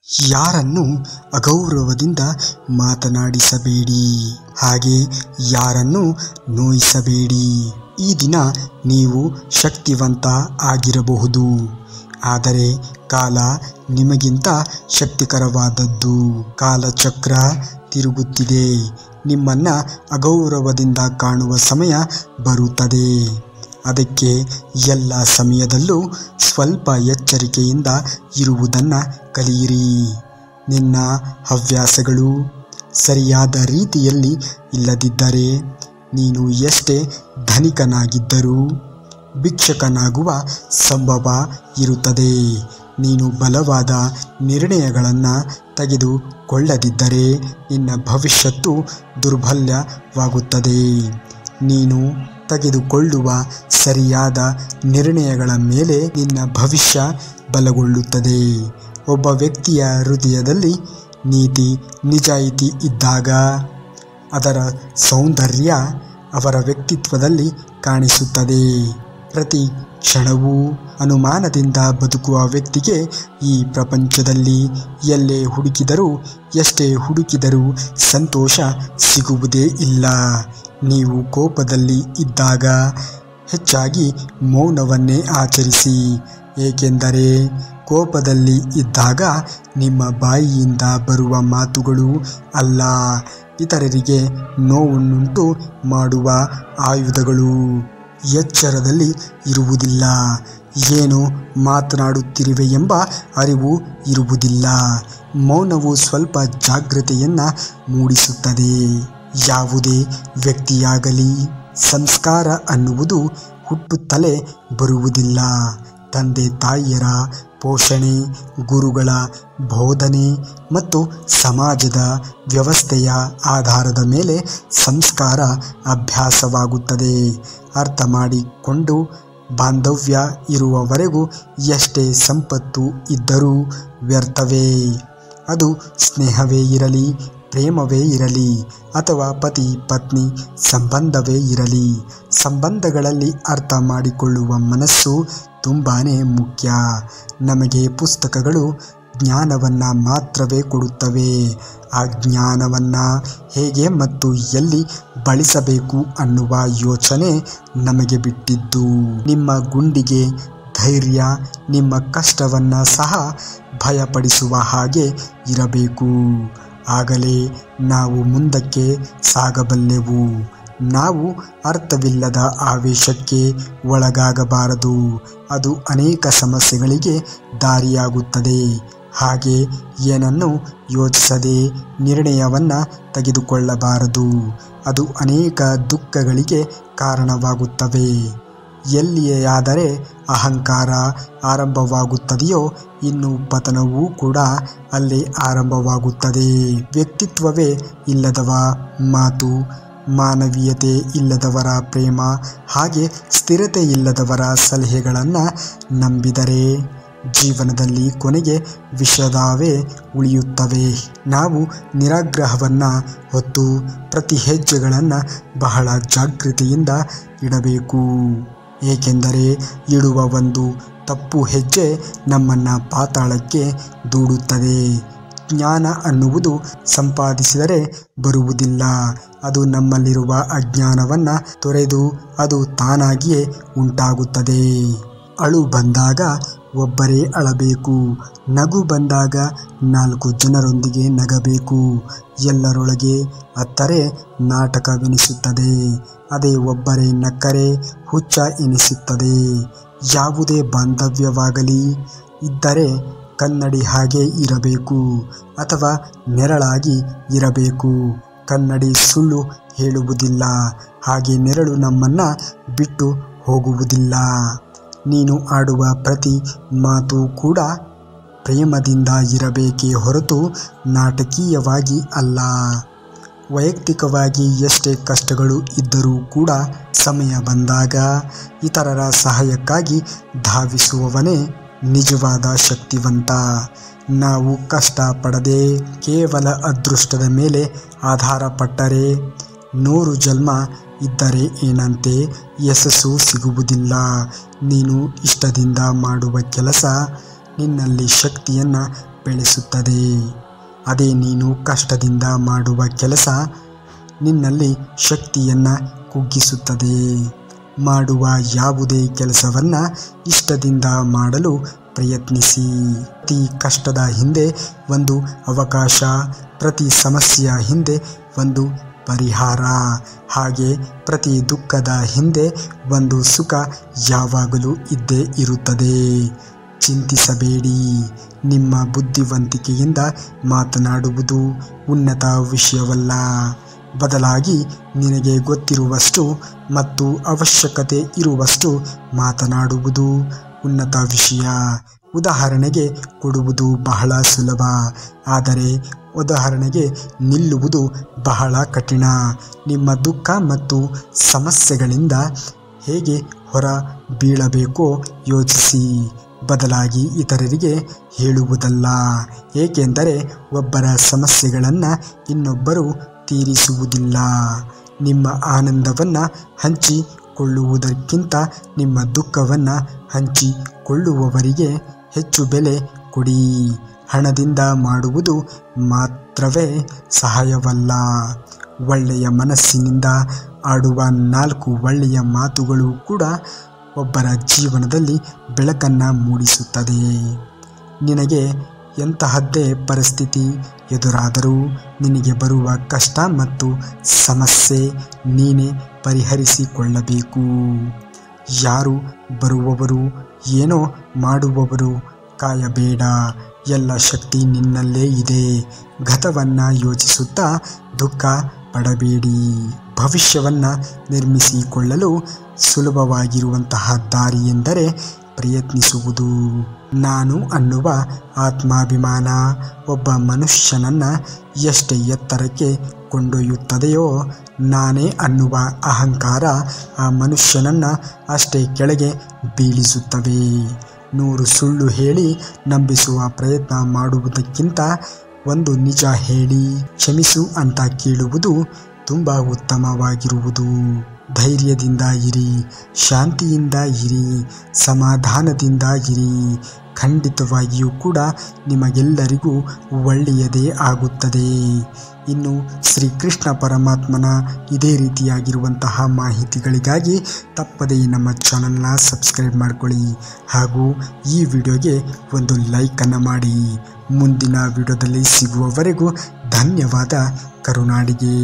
ಯಾರನ್ನು ಅಗೌರವದಿಂದ ಮಾತನಾಡಿಸಬೇಡಿ, ಹಾಗೆ ಯಾರನ್ನು ನೋಯಿಸಬೇಡಿ. ಈ ದಿನ ನೀವು ಶಕ್ತಿವಂತ ಆಗಿರಬಹುದು, ಆದರೆ ಕಾಲ ನಿಮಗಿಂತ ಶಕ್ತಿಕರವಾದದ್ದು. ಕಾಲಚಕ್ರ ತಿರುಗುತ್ತಿದೆ. ನಿಮ್ಮನ್ನ ಅಗೌರವದಿಂದ ಕಾಣುವ ಸಮಯ ಬರುತ್ತದೆ. ಅದಕ್ಕೆ ಎಲ್ಲ ಸಮಯದಲ್ಲೂ ಸ್ವಲ್ಪ ಎಚ್ಚರಿಕೆಯಿಂದ ಇರುವುದನ್ನು ಕಲಿಯಿರಿ. ನಿನ್ನ ಹವ್ಯಾಸಗಳು ಸರಿಯಾದ ರೀತಿಯಲ್ಲಿ ಇಲ್ಲದಿದ್ದರೆ ನೀನು ಎಷ್ಟೇ ಧನಿಕನಾಗಿದ್ದರೂ ಭಿಕ್ಷುಕನಾಗುವ ಸಂಭವ ಇರುತ್ತದೆ. ನೀನು ಬಲವಾದ ನಿರ್ಣಯಗಳನ್ನು ತೆಗೆದುಕೊಳ್ಳದಿದ್ದರೆ ನಿನ್ನ ಭವಿಷ್ಯತ್ತು ದುರ್ಬಲವಾಗುತ್ತದೆ. ನೀನು ತೆಗೆದುಕೊಳ್ಳುವ ಸರಿಯಾದ ನಿರ್ಣಯಗಳ ಮೇಲೆ ನಿನ್ನ ಭವಿಷ್ಯ ಬಲಗೊಳ್ಳುತ್ತದೆ. ಒಬ್ಬ ವ್ಯಕ್ತಿಯ ಹೃದಯದಲ್ಲಿ ನೀತಿ ನಿಜಾಯಿತಿ ಇದ್ದಾಗ ಅದರ ಸೌಂದರ್ಯ ಅವರ ವ್ಯಕ್ತಿತ್ವದಲ್ಲಿ ಕಾಣಿಸುತ್ತದೆ. ಪ್ರತಿ ಕ್ಷಣವೂ ಅನುಮಾನದಿಂದ ಬದುಕುವ ವ್ಯಕ್ತಿಗೆ ಈ ಪ್ರಪಂಚದಲ್ಲಿ ಎಲ್ಲೇ ಹುಡುಕಿದರೂ ಎಷ್ಟೇ ಹುಡುಕಿದರೂ ಸಂತೋಷ ಸಿಗುವುದೇ ಇಲ್ಲ. ನೀವು ಕೋಪದಲ್ಲಿ ಇದ್ದಾಗ ಹೆಚ್ಚಾಗಿ ಮೌನವನ್ನೇ ಆಚರಿಸಿ, ಏಕೆಂದರೆ ಕೋಪದಲ್ಲಿ ಇದ್ದಾಗ ನಿಮ್ಮ ಬಾಯಿಯಿಂದ ಬರುವ ಮಾತುಗಳು ಅಲ್ಲ, ಇತರರಿಗೆ ನೋವುಂಟು ಮಾಡುವ ಆಯುಧಗಳು. ಎಚ್ಚರದಲ್ಲಿ ಇರುವುದಿಲ್ಲ, ಏನು ಮಾತನಾಡುತ್ತಿರುವೆ ಎಂಬ ಅರಿವು ಇರುವುದಿಲ್ಲ. ಮೌನವು ಸ್ವಲ್ಪ ಜಾಗೃತೆಯನ್ನು ಮೂಡಿಸುತ್ತದೆ. ಯಾವುದೇ ವ್ಯಕ್ತಿಯಾಗಲಿ ಸಂಸ್ಕಾರ ಅನ್ನುವುದು ಹುಟ್ಟುತ್ತಲೇ ಬರುವುದಿಲ್ಲ. ತಂದೆ ತಾಯಿಯರ ಪೋಷಣೆ, ಗುರುಗಳ ಬೋಧನೆ ಮತ್ತು ಸಮಾಜದ ವ್ಯವಸ್ಥೆಯ ಆಧಾರದ ಮೇಲೆ ಸಂಸ್ಕಾರ ಅಭ್ಯಾಸವಾಗುತ್ತದೆ. ಅರ್ಥ ಮಾಡಿಕೊಂಡು ಬಾಂಧವ್ಯ ಇರುವವರೆಗೂ ಎಷ್ಟೇ ಸಂಪತ್ತು ಇದ್ದರೂ ವ್ಯರ್ಥವೇ. ಅದು ಸ್ನೇಹವೇ ಇರಲಿ, ಪ್ರೇಮವೇ ಇರಲಿ ಅಥವಾ ಪತಿ ಪತ್ನಿ ಸಂಬಂಧವೇ ಇರಲಿ, ಸಂಬಂಧಗಳಲ್ಲಿ ಅರ್ಥ ಮಾಡಿಕೊಳ್ಳುವ ಮನಸ್ಸು ತುಂಬಾನೇ ಮುಖ್ಯ. ನಮಗೆ ಪುಸ್ತಕಗಳು ಜ್ಞಾನವನ್ನು ಮಾತ್ರವೇ ಕೊಡುತ್ತವೆ. ಆ ಜ್ಞಾನವನ್ನು ಹೇಗೆ ಮತ್ತು ಎಲ್ಲಿ ಬಳಸಬೇಕು ಅನ್ನುವ ಯೋಚನೆ ನಮಗೆ ಬಿಟ್ಟಿದ್ದು. ನಿಮ್ಮ ಗುಂಡಿಗೆ ಧೈರ್ಯ ನಿಮ್ಮ ಕಷ್ಟವನ್ನು ಸಹ ಭಯಪಡಿಸುವ ಹಾಗೆ ಇರಬೇಕು. ಆಗಲೇ ನಾವು ಮುಂದಕ್ಕೆ ಸಾಗಬಲ್ಲೆವು. ನಾವು ಅರ್ಥವಿಲ್ಲದ ಆವೇಶಕ್ಕೆ ಒಳಗಾಗಬಾರದು. ಅದು ಅನೇಕ ಸಮಸ್ಯೆಗಳಿಗೆ ದಾರಿಯಾಗುತ್ತದೆ. ಹಾಗೆ ಏನನ್ನು ಯೋಚಿಸದೆ ನಿರ್ಣಯವನ್ನು ತೆಗೆದುಕೊಳ್ಳಬಾರದು. ಅದು ಅನೇಕ ದುಃಖಗಳಿಗೆ ಕಾರಣವಾಗುತ್ತವೆ. ಎಲ್ಲಿಯಾದರೆ ಅಹಂಕಾರ ಆರಂಭವಾಗುತ್ತದೆಯೋ ಇನ್ನು ಪತನವೂ ಕೂಡ ಅಲ್ಲೇ ಆರಂಭವಾಗುತ್ತದೆ. ವ್ಯಕ್ತಿತ್ವವೇ ಇಲ್ಲದವ ಮಾತು, ಮಾನವೀಯತೆ ಇಲ್ಲದವರ ಪ್ರೇಮ, ಹಾಗೆ ಸ್ಥಿರತೆ ಇಲ್ಲದವರ ಸಲಹೆಗಳನ್ನು ನಂಬಿದರೆ ಜೀವನದಲ್ಲಿ ಕೊನೆಗೆ ವಿಷಾದವೇ ಉಳಿಯುತ್ತವೆ. ನಾವು ನಿರಾಗ್ರಹವನ್ನು ಹೊತ್ತು ಪ್ರತಿ ಹೆಜ್ಜೆಗಳನ್ನು ಬಹಳ ಜಾಗೃತಿಯಿಂದ ಇಡಬೇಕು. ಏಕೆಂದರೆ ಇಡುವ ಒಂದು ತಪ್ಪು ಹೆಜ್ಜೆ ನಮ್ಮನ್ನು ಪಾತಾಳಕ್ಕೆ ದೂಡುತ್ತದೆ. ಜ್ಞಾನ ಅನ್ನುವುದು ಸಂಪಾದಿಸಿದರೆ ಬರುವುದಿಲ್ಲ. ಅದು ನಮ್ಮಲ್ಲಿರುವ ಅಜ್ಞಾನವನ್ನು ತೊರೆದು ಅದು ತಾನಾಗಿಯೇ ಉಂಟಾಗುತ್ತದೆ. ಅಳು ಬಂದಾಗ ಒಬ್ಬರೇ ಅಳಬೇಕು. ನಗು ಬಂದಾಗ 4 ಜನರೊಂದಿಗೆ ನಗಬೇಕು. ಎಲ್ಲರೊಳಗೆ ಅತ್ತರೆ ನಾಟಕವೆನಿಸುತ್ತದೆ. ಅದೇ ಒಬ್ಬರೇ ನಕ್ಕರೆ ಹುಚ್ಚ ಎನಿಸುತ್ತದೆ. ಯಾವುದೇ ಬಾಂಧವ್ಯವಾಗಲಿ ಇದ್ದರೆ ಕನ್ನಡಿ ಹಾಗೆ ಇರಬೇಕು ಅಥವಾ ನೆರಳಾಗಿ ಇರಬೇಕು. ಕನ್ನಡಿ ಸುಳ್ಳು ಹೇಳುವುದಿಲ್ಲ, ಹಾಗೆ ನೆರಳು ನಮ್ಮನ್ನು ಬಿಟ್ಟು ಹೋಗುವುದಿಲ್ಲ. ನೀನು ಆಡುವ ಪ್ರತಿ ಮಾತು ಕೂಡ ಪ್ರೇಮದಿಂದ ಇರಬೇಕೇ ಹೊರತು ನಾಟಕೀಯವಾಗಿ ಅಲ್ಲ. ವೈಯಕ್ತಿಕವಾಗಿ ಎಷ್ಟೇ ಕಷ್ಟಗಳು ಇದ್ದರೂ ಕೂಡ ಸಮಯ ಬಂದಾಗ ಇತರರ ಸಹಾಯಕ್ಕಾಗಿ ಧಾವಿಸುವವನೇ ನಿಜವಾದ ಶಕ್ತಿವಂತ. ನಾವು ಕಷ್ಟಪಡದೆ ಕೇವಲ ಅದೃಷ್ಟದ ಮೇಲೆ ಆಧಾರಪಟ್ಟರೆ 100 ಜನ್ಮ ಇದ್ದರೆ ಏನಂತೆ ಯಶಸ್ಸು ಸಿಗುವುದಿಲ್ಲ. ನೀನು ಇಷ್ಟದಿಂದ ಮಾಡುವ ಕೆಲಸ ನಿನ್ನಲ್ಲಿ ಶಕ್ತಿಯನ್ನು ಬೆಳೆಸುತ್ತದೆ. ಅದೇ ನೀನು ಕಷ್ಟದಿಂದ ಮಾಡುವ ಕೆಲಸ ನಿನ್ನಲ್ಲಿ ಶಕ್ತಿಯನ್ನು ಕುಗ್ಗಿಸುತ್ತದೆ. ಮಾಡುವ ಯಾವುದೇ ಕೆಲಸವನ್ನು ಇಷ್ಟದಿಂದ ಮಾಡಲು ಪ್ರಯತ್ನಿಸಿ. ಪ್ರತಿ ಕಷ್ಟದ ಹಿಂದೆ ಒಂದು ಅವಕಾಶ, ಪ್ರತಿ ಸಮಸ್ಯೆಯ ಹಿಂದೆ ಒಂದು ಪರಿಹಾರ, ಹಾಗೆ ಪ್ರತಿ ದುಃಖದ ಹಿಂದೆ ಒಂದು ಸುಖ ಯಾವಾಗಲೂ ಇದ್ದೇ ಇರುತ್ತದೆ. ಚಿಂತಿಸಬೇಡಿ. ನಿಮ್ಮ ಬುದ್ಧಿವಂತಿಕೆಯಿಂದ ಮಾತನಾಡುವುದು ಉನ್ನತ ವಿಷಯವಲ್ಲ, ಬದಲಾಗಿ ನಿನಗೆ ಗೊತ್ತಿರುವಷ್ಟು ಮತ್ತು ಅವಶ್ಯಕತೆ ಇರುವಷ್ಟು ಮಾತನಾಡುವುದು ಉನ್ನತ ವಿಷಯ. ಉದಾಹರಣೆಗೆ ಕೊಡುವುದು ಬಹಳ ಸುಲಭ, ಆದರೆ ಉದಾಹರಣೆಗೆ ನಿಲ್ಲುವುದು ಬಹಳ ಕಠಿಣ. ನಿಮ್ಮ ದುಃಖ ಮತ್ತು ಸಮಸ್ಯೆಗಳಿಂದ ಹೇಗೆ ಹೊರ ಬೀಳಬೇಕೋ ಯೋಚಿಸಿ, ಬದಲಾಗಿ ಇತರರಿಗೆ ಹೇಳುವುದಲ್ಲ. ಏಕೆಂದರೆ ಒಬ್ಬರ ಸಮಸ್ಯೆಗಳನ್ನು ಇನ್ನೊಬ್ಬರು ತೀರಿಸುವುದಿಲ್ಲ. ನಿಮ್ಮ ಆನಂದವನ್ನು ಹಂಚಿಕೊಳ್ಳುವುದಕ್ಕಿಂತ ನಿಮ್ಮ ದುಃಖವನ್ನು ಹಂಚಿಕೊಳ್ಳುವವರಿಗೆ ಹೆಚ್ಚು ಬೆಲೆ ಕೊಡಿ. ಹಣದಿಂದ ಮಾಡುವುದು ಮಾತ್ರವೇ ಸಹಾಯವಲ್ಲ, ಒಳ್ಳೆಯ ಮನಸ್ಸಿನಿಂದ ಆಡುವ 4 ಒಳ್ಳೆಯ ಮಾತುಗಳು ಕೂಡ ಒಬ್ಬರ ಜೀವನದಲ್ಲಿ ಬೆಳಕನ್ನು ಮೂಡಿಸುತ್ತದೆ. ನಿನಗೆ ಎಂತಹದ್ದೇ ಪರಿಸ್ಥಿತಿ ಎದುರಾದರೂ ನಿನಗೆ ಬರುವ ಕಷ್ಟ ಮತ್ತು ಸಮಸ್ಯೆ ನೀನೇ ಪರಿಹರಿಸಿಕೊಳ್ಳಬೇಕು. ಯಾರು ಬರುವವರು ಏನೋ ಮಾಡುವವರು ಕಾಯಬೇಡ. ಎಲ್ಲ ಶಕ್ತಿ ನಿನ್ನಲ್ಲೇ ಇದೆ. ಗತವನ್ನು ಯೋಚಿಸುತ್ತಾ ದುಃಖ ಪಡಬೇಡಿ. ಭವಿಷ್ಯವನ್ನು ನಿರ್ಮಿಸಿಕೊಳ್ಳಲು ಸುಲಭವಾಗಿರುವಂತಹ ದಾರಿ ಎಂದರೆ ಪ್ರಯತ್ನಿಸುವುದು. ನಾನು ಅನ್ನುವ ಆತ್ಮಾಭಿಮಾನ ಒಬ್ಬ ಮನುಷ್ಯನನ್ನು ಎಷ್ಟೇ ಎತ್ತರಕ್ಕೆ ಕೊಂಡೊಯ್ಯುತ್ತದೆಯೋ, ನಾನೇ ಅನ್ನುವ ಅಹಂಕಾರ ಆ ಮನುಷ್ಯನನ್ನು ಅಷ್ಟೇ ಕೆಳಗೆ ಬೀಳಿಸುತ್ತವೆ. 100 ಸುಳ್ಳು ಹೇಳಿ ನಂಬಿಸುವ ಪ್ರಯತ್ನ ಮಾಡುವುದಕ್ಕಿಂತ ಒಂದು ನಿಜ ಹೇಳಿ ಕ್ಷಮಿಸು ಅಂತ ಕೇಳುವುದು ತುಂಬ ಉತ್ತಮವಾಗಿರುವುದು. ಧೈರ್ಯದಿಂದ ಇರಿ, ಶಾಂತಿಯಿಂದ ಇರಿ, ಸಮಾಧಾನದಿಂದ ಇರಿ. ಖಂಡಿತವಾಗಿಯೂ ಕೂಡ ನಿಮಗೆಲ್ಲರಿಗೂ ಒಳ್ಳೆಯದೇ ಆಗುತ್ತದೆ. ಇನ್ನು ಶ್ರೀಕೃಷ್ಣ ಪರಮಾತ್ಮನ ಇದೇ ರೀತಿಯಾಗಿರುವಂತಹ ಮಾಹಿತಿಗಳಿಗಾಗಿ ತಪ್ಪದೇ ನಮ್ಮ ಚಾನಲ್ನ ಸಬ್ಸ್ಕ್ರೈಬ್ ಮಾಡಿಕೊಳ್ಳಿ, ಹಾಗೂ ಈ ವಿಡಿಯೋಗೆ ಒಂದು ಲೈಕನ್ನು ಮಾಡಿ. ಮುಂದಿನ ವಿಡಿಯೋದಲ್ಲಿ ಸಿಗುವವರೆಗೂ ಧನ್ಯವಾದ. ಕರುನಾಡಿಗೆ.